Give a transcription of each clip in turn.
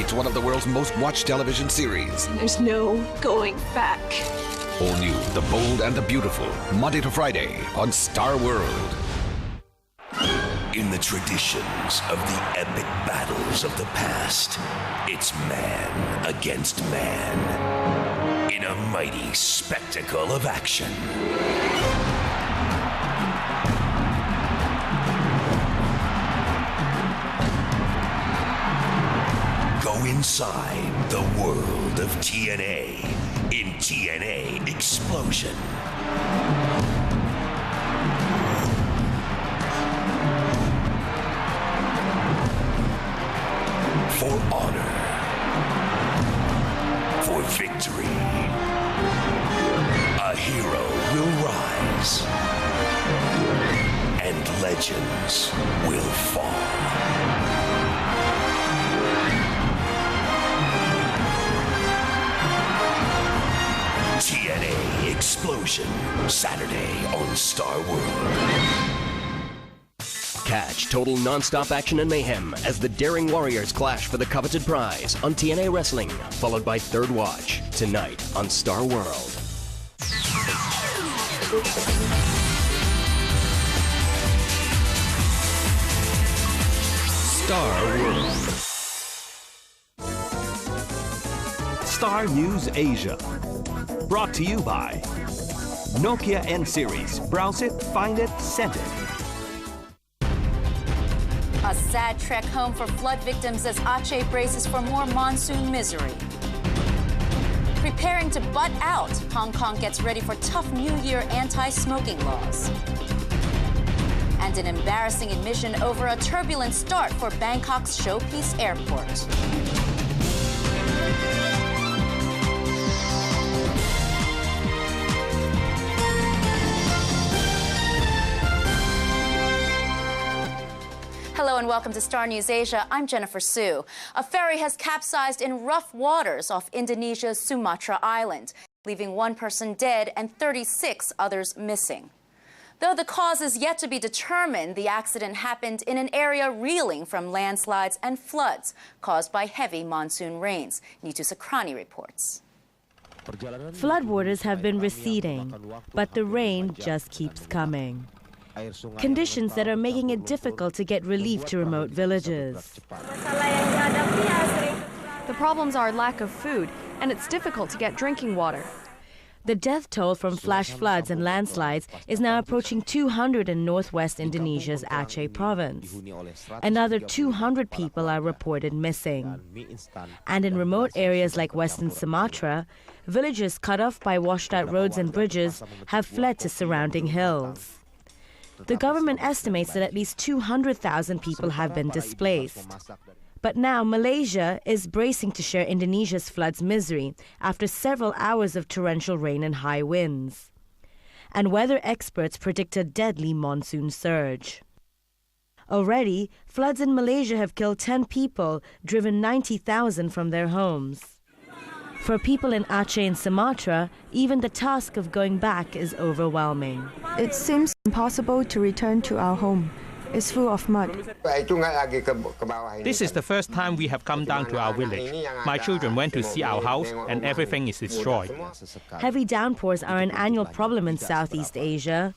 It's one of the world's most watched television series. There's no going back. All new, The Bold and the Beautiful, Monday to Friday on Star World. In the traditions of the epic battles of the past, it's man against man in a mighty spectacle of action. Go inside the world of TNA in TNA Explosion. For honor, for victory, a hero will rise, and legends will fall. TNA Explosion, Saturday on Star World. Catch total non-stop action and mayhem as the Daring Warriors clash for the coveted prize on TNA Wrestling, followed by Third Watch, tonight on Star World. Star World. Star News Asia. Brought to you by Nokia N-Series. Browse it, find it, send it. A sad trek home for flood victims as Aceh braces for more monsoon misery. Preparing to butt out, Hong Kong gets ready for tough New Year anti-smoking laws. And an embarrassing admission over a turbulent start for Bangkok's Showpiece Airport. Hello and welcome to Star News Asia. I'm Jennifer Su. A ferry has capsized in rough waters off Indonesia's Sumatra Island, leaving one person dead and 36 others missing. Though the cause is yet to be determined, the accident happened in an area reeling from landslides and floods caused by heavy monsoon rains. Nitu Sakrani reports. Floodwaters have been receding, but the rain just keeps coming. Conditions that are making it difficult to get relief to remote villages. The problems are lack of food, and it's difficult to get drinking water. The death toll from flash floods and landslides is now approaching 200 in northwest Indonesia's Aceh province. Another 200 people are reported missing. And in remote areas like Western Sumatra, villages cut off by washed-out roads and bridges have fled to surrounding hills. The government estimates that at least 200,000 people have been displaced. But now Malaysia is bracing to share Indonesia's floods misery after several hours of torrential rain and high winds. And weather experts predict a deadly monsoon surge. Already, floods in Malaysia have killed 10 people, driven 90,000 from their homes. For people in Aceh and Sumatra, even the task of going back is overwhelming. It seems impossible to return to our home. It's full of mud. This is the first time we have come down to our village. My children went to see our house and everything is destroyed. Heavy downpours are an annual problem in Southeast Asia,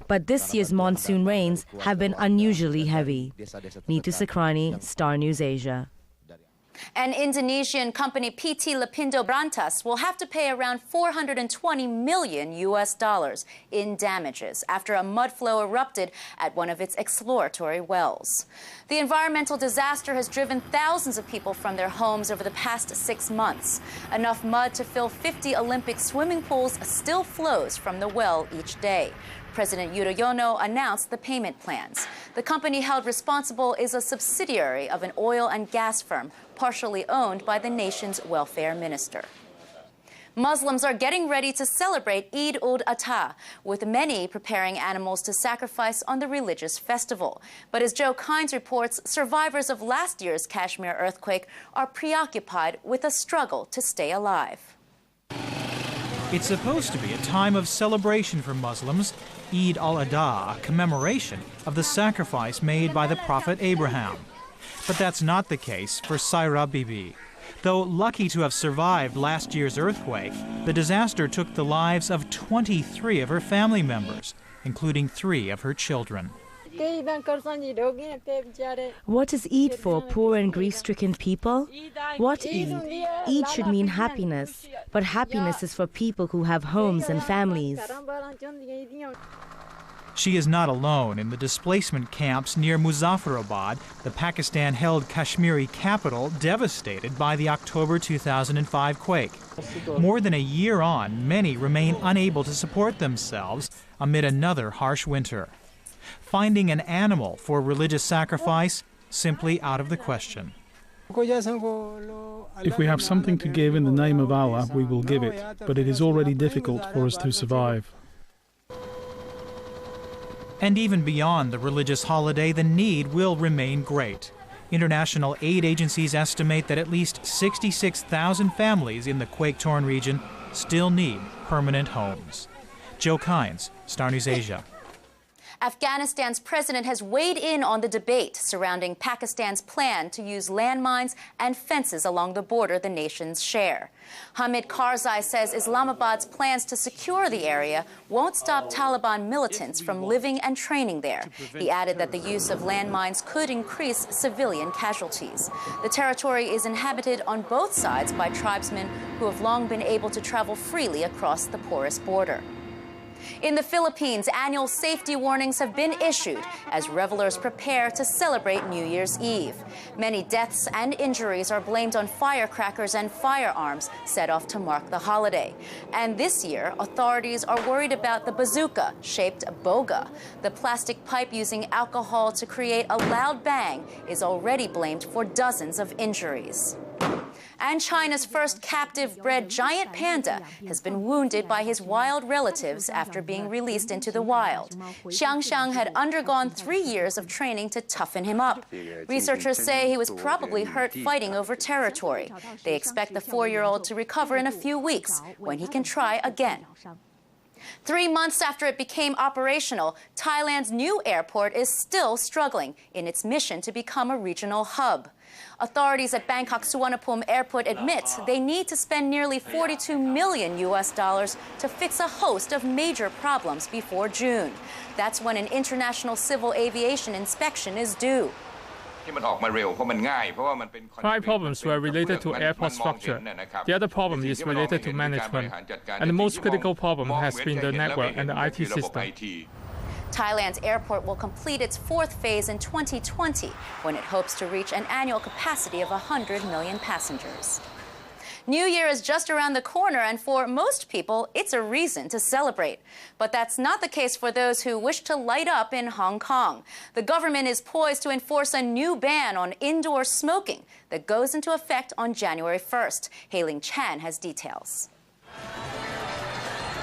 but this year's monsoon rains have been unusually heavy. Nitu Sakrani, Star News Asia. An Indonesian company, PT Lapindo Brantas, will have to pay around $420 million in damages after a mud flow erupted at one of its exploratory wells. The environmental disaster has driven thousands of people from their homes over the past 6 months. Enough mud to fill 50 Olympic swimming pools still flows from the well each day. President Yudhoyono announced the payment plans. The company held responsible is a subsidiary of an oil and gas firm, partially owned by the nation's welfare minister. Muslims are getting ready to celebrate Eid ul-Adha, with many preparing animals to sacrifice on the religious festival. But as Joe Kynes reports, survivors of last year's Kashmir earthquake are preoccupied with a struggle to stay alive. It's supposed to be a time of celebration for Muslims, Eid al-Adha, a commemoration of the sacrifice made by the Prophet Abraham. But that's not the case for Saira Bibi. Though lucky to have survived last year's earthquake, the disaster took the lives of 23 of her family members, including 3 of her children. What is Eid for poor and grief-stricken people? What Eid? Eid should mean happiness, but happiness is for people who have homes and families. She is not alone in the displacement camps near Muzaffarabad, the Pakistan-held Kashmiri capital devastated by the October 2005 quake. More than a year on, many remain unable to support themselves amid another harsh winter. Finding an animal for religious sacrifice simply out of the question. If we have something to give in the name of Allah, we will give it, but it is already difficult for us to survive. And even beyond the religious holiday, the need will remain great. International aid agencies estimate that at least 66,000 families in the quake-torn region still need permanent homes. Joe Kynes, Star News Asia. Afghanistan's president has weighed in on the debate surrounding Pakistan's plan to use landmines and fences along the border the nations share. Hamid Karzai says Islamabad's plans to secure the area won't stop Taliban militants from living and training there. He added that the use of landmines could increase civilian casualties. The territory is inhabited on both sides by tribesmen who have long been able to travel freely across the porous border. In the Philippines, annual safety warnings have been issued as revelers prepare to celebrate New Year's Eve. Many deaths and injuries are blamed on firecrackers and firearms set off to mark the holiday. And this year, authorities are worried about the bazooka-shaped boga. The plastic pipe using alcohol to create a loud bang is already blamed for dozens of injuries. And China's first captive-bred giant panda has been wounded by his wild relatives after being released into the wild. Xiangxiang had undergone 3 years of training to toughen him up. Researchers say he was probably hurt fighting over territory. They expect the 4-year-old to recover in a few weeks, when he can try again. 3 months after it became operational, Thailand's new airport is still struggling in its mission to become a regional hub. Authorities at Bangkok Suvarnabhumi Airport admit they need to spend nearly $42 million to fix a host of major problems before June. That's when an international civil aviation inspection is due. 5 problems were related to airport structure. The other problem is related to management. And the most critical problem has been the network and the IT system. Thailand's airport will complete its 4th phase in 2020, when it hopes to reach an annual capacity of 100 million passengers. New Year is just around the corner, and for most people, it's a reason to celebrate. But that's not the case for those who wish to light up in Hong Kong. The government is poised to enforce a new ban on indoor smoking that goes into effect on January 1st. Hailing Chan has details.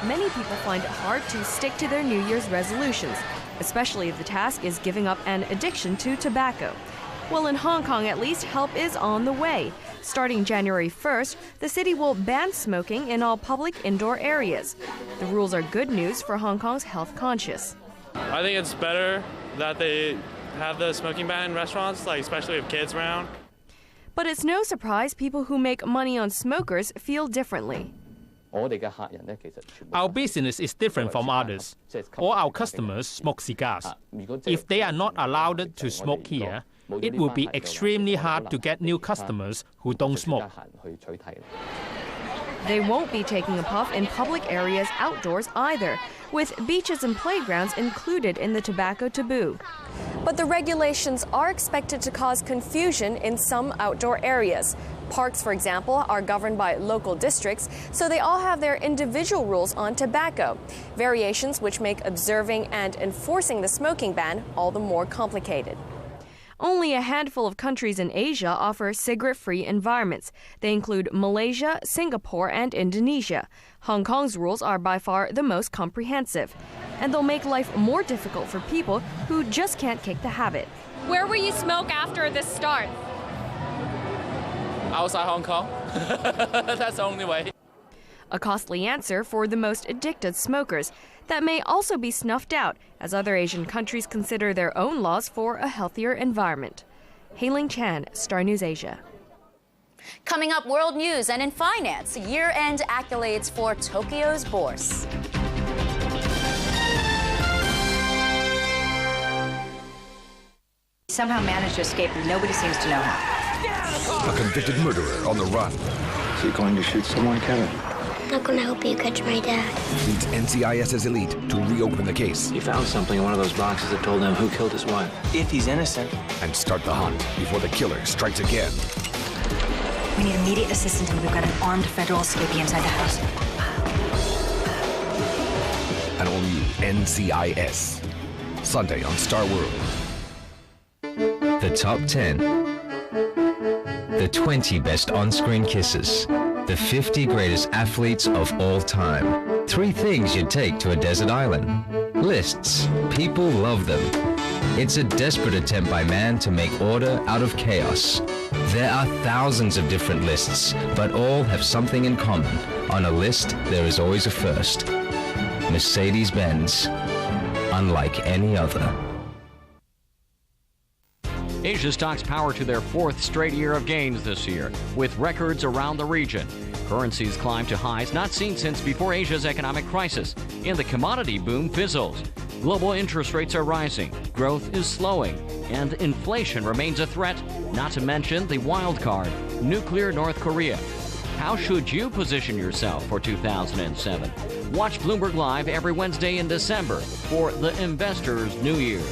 Many people find it hard to stick to their New Year's resolutions, especially if the task is giving up an addiction to tobacco. Well, in Hong Kong, at least, help is on the way. Starting January 1st, the city will ban smoking in all public indoor areas. The rules are good news for Hong Kong's health conscious. I think it's better that they have the smoking ban in restaurants, especially with kids around. But it's no surprise people who make money on smokers feel differently. Our business is different from others. All our customers smoke cigars. If they are not allowed to smoke here, it will be extremely hard to get new customers who don't smoke. They won't be taking a puff in public areas outdoors either, with beaches and playgrounds included in the tobacco taboo. But the regulations are expected to cause confusion in some outdoor areas. Parks, for example, are governed by local districts, so they all have their individual rules on tobacco, variations which make observing and enforcing the smoking ban all the more complicated. Only a handful of countries in Asia offer cigarette-free environments. They include Malaysia, Singapore, and Indonesia. Hong Kong's rules are by far the most comprehensive, and they'll make life more difficult for people who just can't kick the habit. Where will you smoke after this starts? Outside Hong Kong. That's the only way. A costly answer for the most addicted smokers that may also be snuffed out as other Asian countries consider their own laws for a healthier environment. Hailing Chan, Star News Asia. Coming up, world news and in finance, year-end accolades for Tokyo's Bourse. Somehow managed to escape, and nobody seems to know how. A convicted murderer on the run. So you're going to shoot someone, Kevin? I'm not going to help you catch my dad. Needs NCIS's elite to reopen the case. He found something in one of those boxes that told him who killed his wife. If he's innocent. And start the hunt before the killer strikes again. We need immediate assistance, and we've got an armed federal escapee inside the house. An all-new NCIS. Sunday on Star World. The top 10. The 20 best on-screen kisses. The 50 greatest athletes of all time. 3 things you'd take to a desert island. Lists. People love them. It's a desperate attempt by man to make order out of chaos. There are thousands of different lists, but all have something in common. On a list, there is always a first. Mercedes-Benz. Unlike any other. Asia stocks power to their 4th straight year of gains this year, with records around the region. Currencies climb to highs not seen since before Asia's economic crisis, and the commodity boom fizzles. Global interest rates are rising, growth is slowing, and inflation remains a threat, not to mention the wild card, nuclear North Korea. How should you position yourself for 2007? Watch Bloomberg Live every Wednesday in December for the Investor's New Year.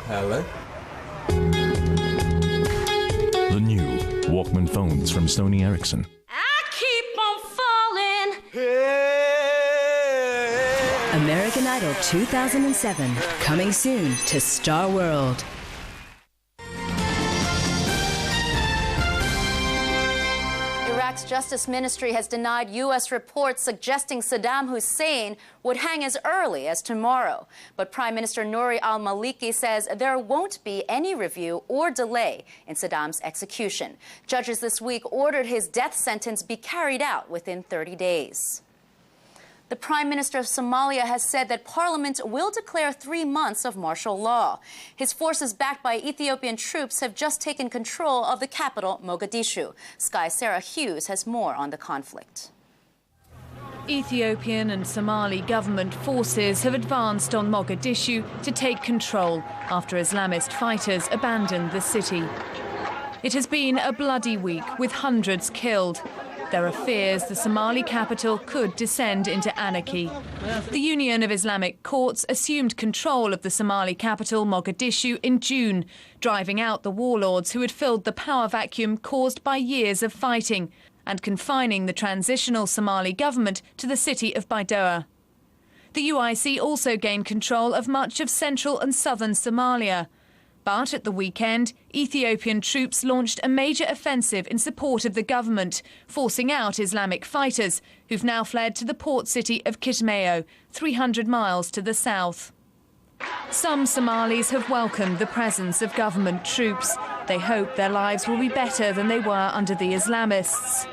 Hello? The new Walkman phones from Sony Ericsson. Keep on falling. American Idol 2007, coming soon to Star World. Iraq's Justice Ministry has denied U.S. reports suggesting Saddam Hussein would hang as early as tomorrow. But Prime Minister Nouri al-Maliki says there won't be any review or delay in Saddam's execution. Judges this week ordered his death sentence be carried out within 30 days. The Prime Minister of Somalia has said that Parliament will declare 3 months of martial law. His forces, backed by Ethiopian troops, have just taken control of the capital, Mogadishu. Sky's Sarah Hughes has more on the conflict. Ethiopian and Somali government forces have advanced on Mogadishu to take control after Islamist fighters abandoned the city. It has been a bloody week with hundreds killed. There are fears the Somali capital could descend into anarchy. The Union of Islamic Courts assumed control of the Somali capital, Mogadishu, in June, driving out the warlords who had filled the power vacuum caused by years of fighting and confining the transitional Somali government to the city of Baidoa. The UIC also gained control of much of central and southern Somalia. But at the weekend, Ethiopian troops launched a major offensive in support of the government, forcing out Islamic fighters, who've now fled to the port city of Kismayo, 300 miles to the south. Some Somalis have welcomed the presence of government troops. They hope their lives will be better than they were under the Islamists.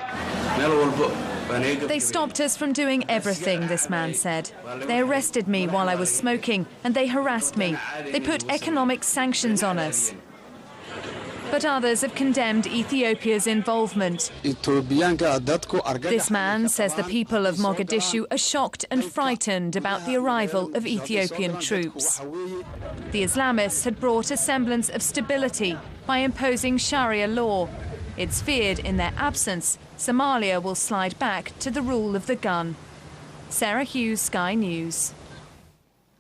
They stopped us from doing everything, this man said. They arrested me while I was smoking and they harassed me. They put economic sanctions on us. But others have condemned Ethiopia's involvement. This man says the people of Mogadishu are shocked and frightened about the arrival of Ethiopian troops. The Islamists had brought a semblance of stability by imposing Sharia law. It's feared in their absence, Somalia will slide back to the rule of the gun. Sarah Hughes, Sky News.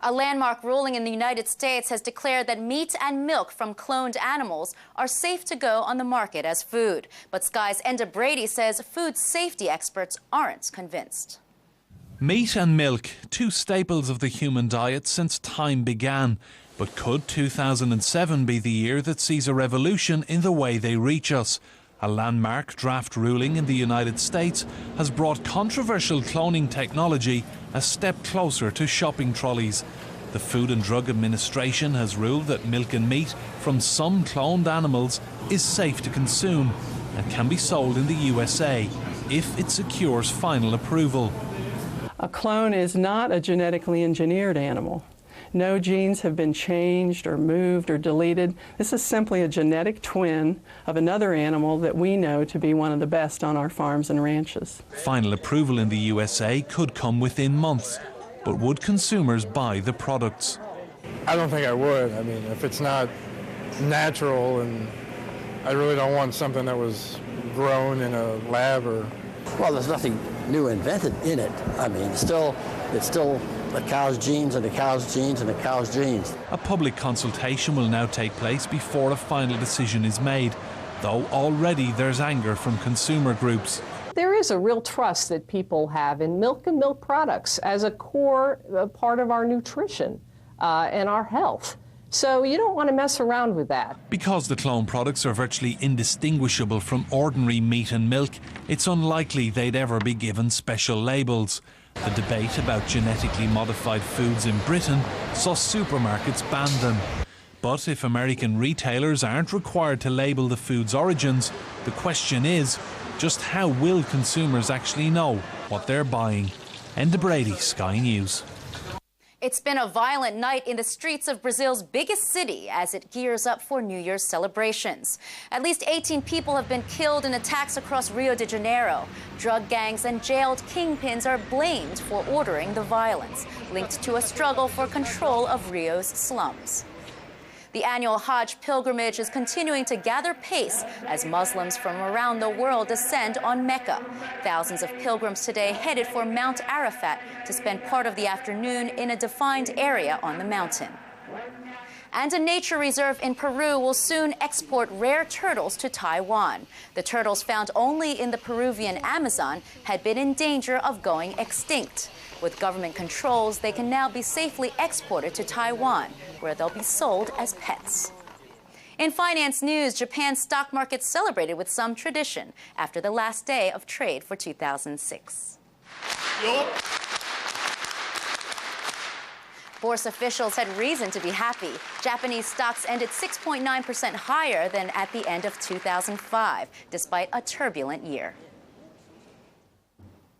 A landmark ruling in the United States has declared that meat and milk from cloned animals are safe to go on the market as food. But Sky's Enda Brady says food safety experts aren't convinced. Meat and milk, 2 staples of the human diet since time began. But could 2007 be the year that sees a revolution in the way they reach us? A landmark draft ruling in the United States has brought controversial cloning technology a step closer to shopping trolleys. The Food and Drug Administration has ruled that milk and meat from some cloned animals is safe to consume. and can be sold in the USA if it secures final approval. A clone is not a genetically engineered animal. No genes have been changed or moved or deleted. This is simply a genetic twin of another animal that we know to be one of the best on our farms and ranches. Final approval in the USA could come within months, but would consumers buy the products? I don't think I would. I mean, if it's not natural, and I really don't want something that was grown in a lab or... Well, there's nothing new invented in it. I mean, it's still the cow's genes and the cow's genes and the cow's genes. A public consultation will now take place before a final decision is made, though already there's anger from consumer groups. There is a real trust that people have in milk and milk products as a core part of our nutrition and our health. So you don't want to mess around with that. Because the clone products are virtually indistinguishable from ordinary meat and milk, it's unlikely they'd ever be given special labels. The debate about genetically modified foods in Britain saw supermarkets ban them. But if American retailers aren't required to label the food's origins, the question is, just how will consumers actually know what they're buying? Enda Brady, Sky News. It's been a violent night in the streets of Brazil's biggest city as it gears up for New Year's celebrations. At least 18 people have been killed in attacks across Rio de Janeiro. Drug gangs and jailed kingpins are blamed for ordering the violence, linked to a struggle for control of Rio's slums. The annual Hajj pilgrimage is continuing to gather pace as Muslims from around the world descend on Mecca. Thousands of pilgrims today headed for Mount Arafat to spend part of the afternoon in a defined area on the mountain. And a nature reserve in Peru will soon export rare turtles to Taiwan. The turtles found only in the Peruvian Amazon had been in danger of going extinct. With government controls, they can now be safely exported to Taiwan, where they'll be sold as pets. In finance news, Japan's stock market celebrated with some tradition after the last day of trade for 2006. Bourse officials had reason to be happy. Japanese stocks ended 6.9% higher than at the end of 2005, despite a turbulent year.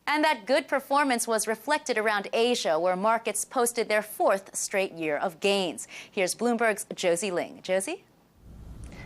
And that good performance was reflected around Asia, where markets posted their fourth straight year of gains. Here's Bloomberg's Josie Ling. Josie?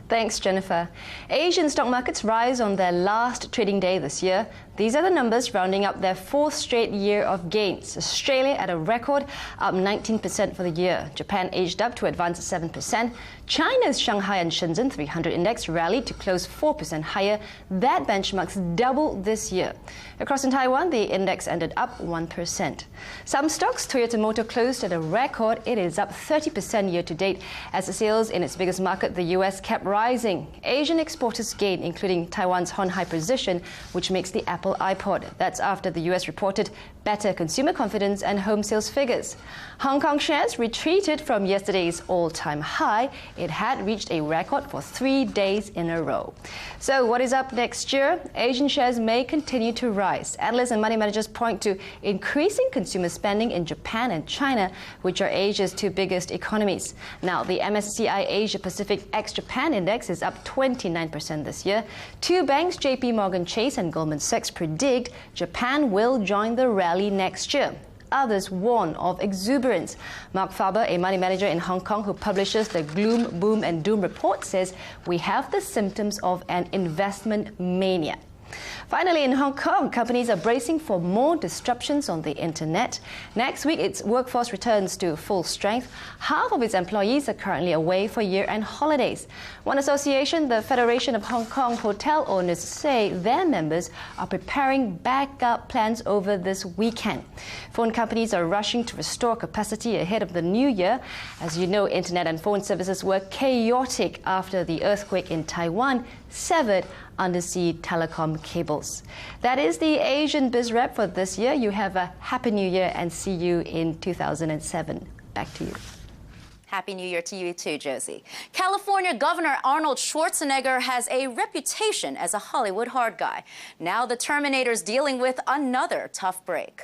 Thanks, Jennifer. Asian stock markets rise on their last trading day this year. These are the numbers rounding up their fourth straight year of gains. Australia at a record, up 19% for the year. Japan edged up to advance 7%. China's Shanghai and Shenzhen 300 index rallied to close 4% higher. That benchmark's double this year. Across in Taiwan, the index ended up 1%. Some stocks, Toyota Motor closed at a record. It is up 30% year to date as the sales in its biggest market, the US, kept rising. Asian exporters gained, including Taiwan's Hon Hai Precision, which makes the Apple iPod. That's after the US reported better consumer confidence and home sales figures. Hong Kong shares retreated from yesterday's all-time high. It had reached a record for 3 days in a row. So what is up next year? Asian shares may continue to rise. Analysts and money managers point to increasing consumer spending in Japan and China, which are Asia's two biggest economies. Now, the MSCI Asia Pacific ex-Japan index is up 29% this year. Two banks, JP Morgan Chase and Goldman Sachs, predict Japan will join the rally next year. Others warn of exuberance. Mark Faber, a money manager in Hong Kong who publishes the Gloom, Boom and Doom report, says we have the symptoms of an investment mania. Finally, in Hong Kong, companies are bracing for more disruptions on the internet. Next week, its workforce returns to full strength. Half of its employees are currently away for year-end holidays. One association, the Federation of Hong Kong Hotel Owners, say their members are preparing backup plans over this weekend. Phone companies are rushing to restore capacity ahead of the new year. As you know, internet and phone services were chaotic after the earthquake in Taiwan severed undersea telecom cables. That is the Asian Biz Rep for this year. You have a Happy New Year and see you in 2007. Back to you. Happy New Year to you too, Josie. California Governor Arnold Schwarzenegger has a reputation as a Hollywood hard guy. Now the Terminator's dealing with another tough break.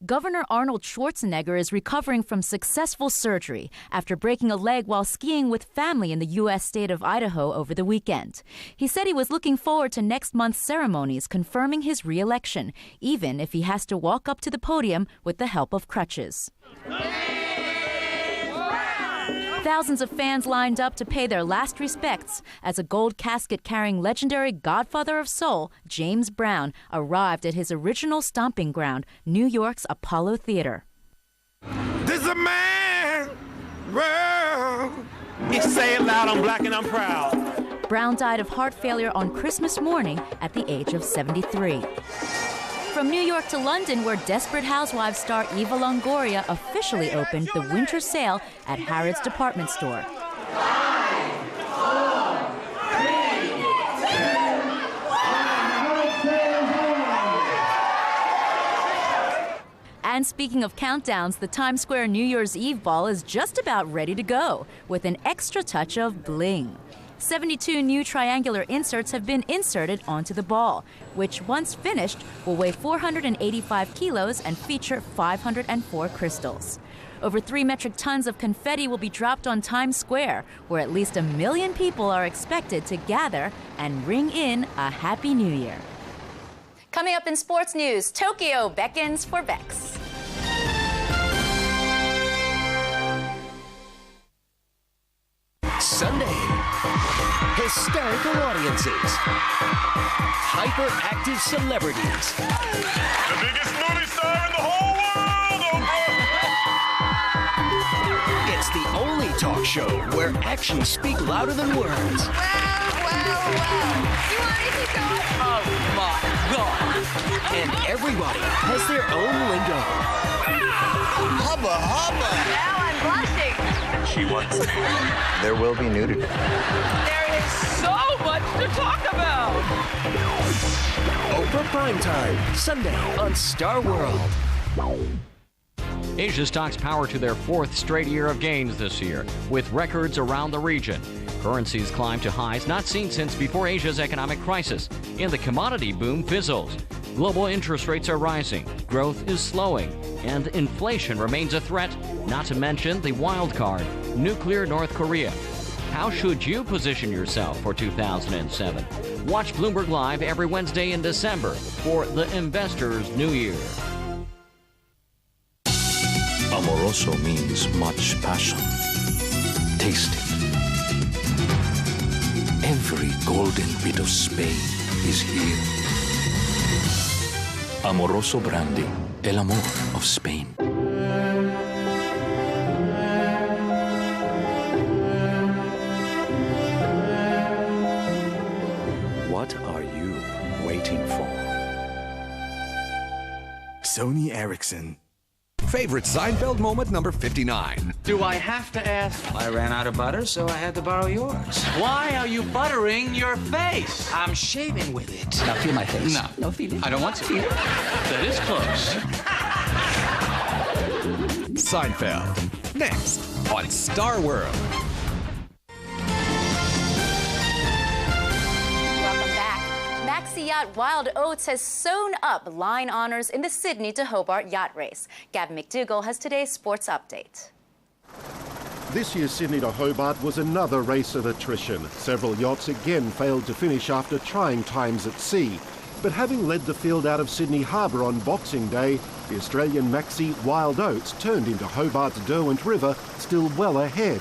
Governor Arnold Schwarzenegger is recovering from successful surgery after breaking a leg while skiing with family in the U.S. state of Idaho over the weekend. He said he was looking forward to next month's ceremonies confirming his re-election, even if he has to walk up to the podium with the help of crutches. Thousands of fans lined up to pay their last respects as a gold casket-carrying legendary godfather of soul, James Brown, arrived at his original stomping ground, New York's Apollo Theater. This is a man, well, he say it loud, I'm black and I'm proud. Brown died of heart failure on Christmas morning at the age of 73. From New York to London, where Desperate Housewives star Eva Longoria officially opened the winter sale at Harrods department store. 5, 4, 3, 2, 1. And speaking of countdowns, the Times Square New Year's Eve ball is just about ready to go, with an extra touch of bling. 72 new triangular inserts have been inserted onto the ball, which once finished will weigh 485 kilos and feature 504 crystals. Over 3 metric tons of confetti will be dropped on Times Square, where at least 1 million people are expected to gather and ring in a Happy New Year. Coming up in sports news, Tokyo beckons for Bex. Sunday, hysterical audiences, hyperactive celebrities. The biggest movie star in the whole world, Oprah! It's the only talk show where actions speak louder than words. Wow. You want me to keep going? Oh my God! And everybody has their own lingo. Hubba, hubba. Now I'm blushing. She wants. There will be nudity. There is so much to talk about. Oprah Primetime, Sunday on Star World. Asia stocks power to their 4th straight year of gains this year, with records around the region. Currencies climb to highs not seen since before Asia's economic crisis, and the commodity boom fizzles. Global interest rates are rising, growth is slowing, and inflation remains a threat, not to mention the wild card, nuclear North Korea. How should you position yourself for 2007? Watch Bloomberg Live every Wednesday in December for the Investor's New Year. Amoroso means much passion. Taste it. Every golden bit of Spain is here. Amoroso Brandy, el amor of Spain. What are you waiting for? Sony Ericsson. Favorite Seinfeld moment number 59. Do I have to ask? I ran out of butter, so I had to borrow yours. Why are you buttering your face? I'm shaving with it. Now feel my face. No, feel it. I don't want to. That is close. Seinfeld. Next on Star World. Maxi yacht Wild Oats has sewn up line honors in the Sydney to Hobart yacht race. Gab McDougall has today's sports update. This year's Sydney to Hobart was another race of attrition. Several yachts again failed to finish after trying times at sea. But having led the field out of Sydney Harbour on Boxing Day, the Australian Maxi Wild Oats turned into Hobart's Derwent River still well ahead.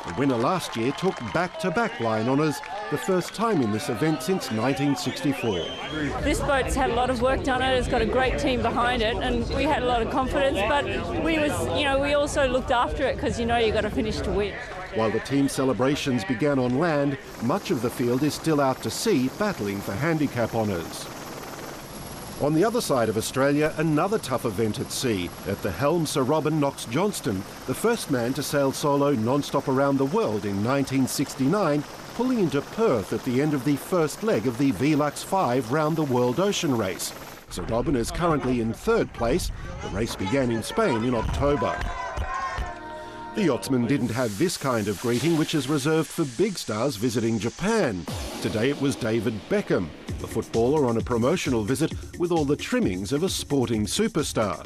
The winner last year took back-to-back line honours, the first time in this event since 1964. This boat's had a lot of work done on it. It's got a great team behind it, and we had a lot of confidence. But we also looked after it because you've got to finish to win. While the team celebrations began on land, much of the field is still out to sea, battling for handicap honours. On the other side of Australia, another tough event at sea. At the helm, Sir Robin Knox Johnston, the first man to sail solo non-stop around the world in 1969, pulling into Perth at the end of the first leg of the Velux 5 round the World Ocean Race. Sir Robin is currently in 3rd place. The race began in Spain in October. The yachtsman didn't have this kind of greeting, which is reserved for big stars visiting Japan. Today it was David Beckham, the footballer on a promotional visit with all the trimmings of a sporting superstar.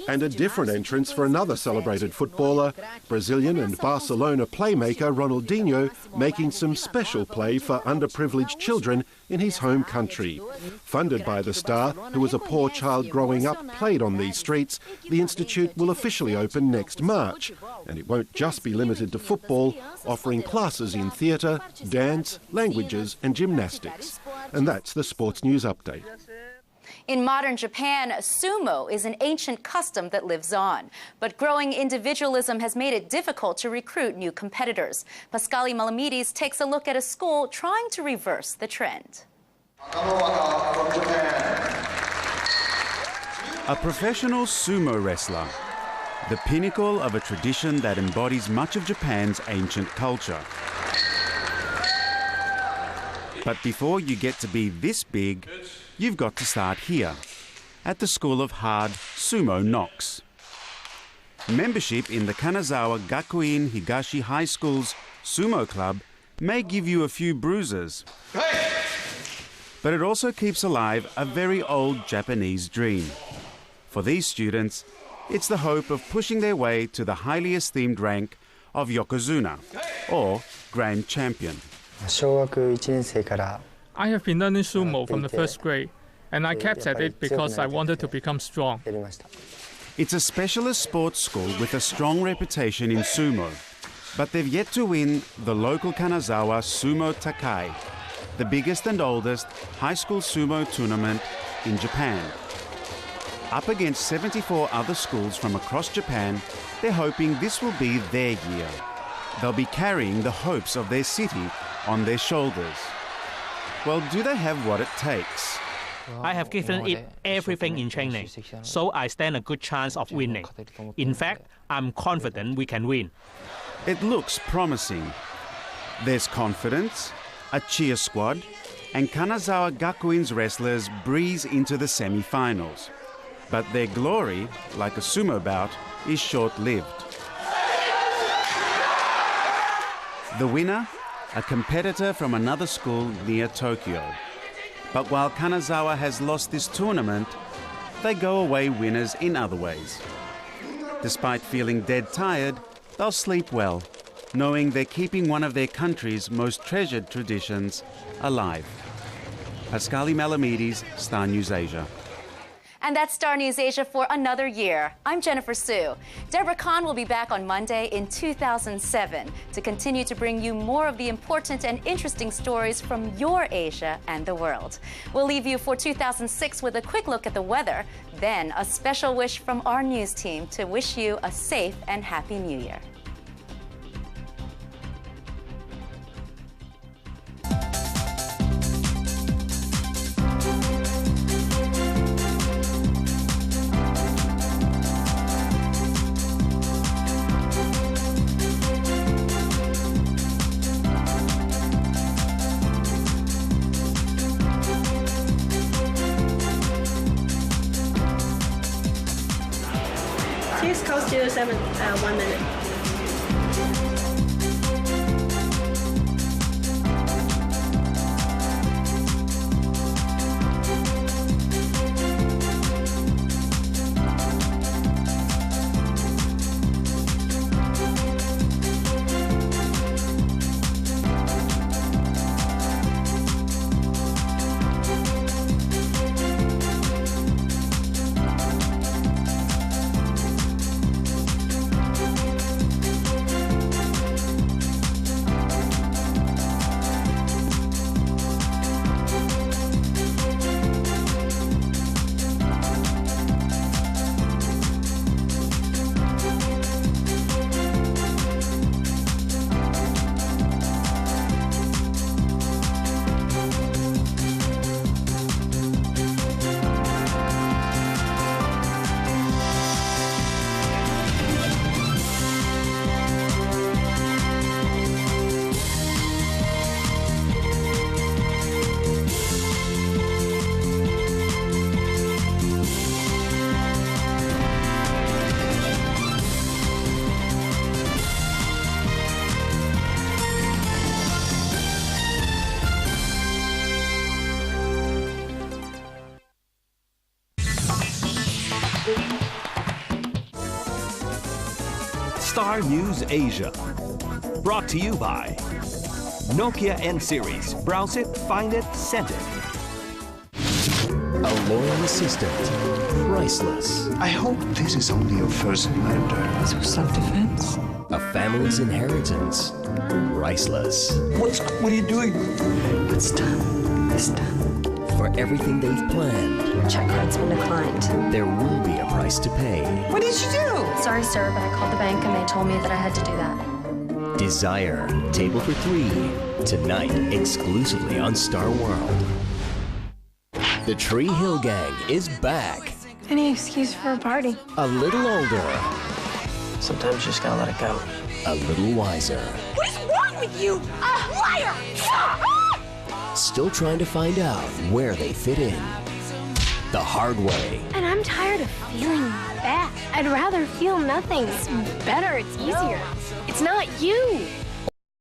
And a different entrance for another celebrated footballer, Brazilian and Barcelona playmaker Ronaldinho, making some special play for underprivileged children in his home country. Funded by the star, who was a poor child growing up, played on these streets, the institute will officially open next March. And it won't just be limited to football, offering classes in theatre, dance, languages and gymnastics. And that's the Sports News Update. In modern Japan, sumo is an ancient custom that lives on. But growing individualism has made it difficult to recruit new competitors. Pascali Malamides takes a look at a school trying to reverse the trend. A professional sumo wrestler, the pinnacle of a tradition that embodies much of Japan's ancient culture. But before you get to be this big, you've got to start here, at the School of Hard Sumo Knox. Membership in the Kanazawa Gakuin Higashi High School's Sumo Club may give you a few bruises. But it also keeps alive a very old Japanese dream. For these students, it's the hope of pushing their way to the highly esteemed rank of Yokozuna, or Grand Champion. I have been learning sumo from the first grade, and I kept at it because I wanted to become strong. It's a specialist sports school with a strong reputation in sumo, but they've yet to win the local Kanazawa Sumo Takai, the biggest and oldest high school sumo tournament in Japan. Up against 74 other schools from across Japan, they're hoping this will be their year. They'll be carrying the hopes of their city on their shoulders. Well, do they have what it takes? I have given it everything in training, so I stand a good chance of winning. In fact, I'm confident we can win. It looks promising. There's confidence, a cheer squad, and Kanazawa Gakuin's wrestlers breeze into the semi-finals. But their glory, like a sumo bout, is short-lived. The winner, a competitor from another school near Tokyo. But while Kanazawa has lost this tournament, they go away winners in other ways. Despite feeling dead tired, they'll sleep well, knowing they're keeping one of their country's most treasured traditions alive. Pascali Malamides, Star News Asia. And that's Star News Asia for another year. I'm Jennifer Sue. Deborah Kahn will be back on Monday in 2007 to continue to bring you more of the important and interesting stories from your Asia and the world. We'll leave you for 2006 with a quick look at the weather, then a special wish from our news team to wish you a safe and happy New Year. Please call 07, 1 minute. Star News Asia. Brought to you by Nokia N Series. Browse it, find it, send it. A loyal assistant, priceless. I hope this is only your first murder. This was self-defense. A family's inheritance, priceless. What are you doing? It's done. It's done. For everything they've planned, check card's been declined. There will be a price to pay. What did you do? Sorry, sir, but I called the bank and they told me that I had to do that. Desire, Table for Three, tonight exclusively on Star World. The Tree Hill Gang is back. Any excuse for a party. A little older. Sometimes you just gotta let it go. A little wiser. What is wrong with you? A liar! Still trying to find out where they fit in. The hard way. And I'm tired of feeling bad. I'd rather feel nothing. It's better, it's easier. It's not you.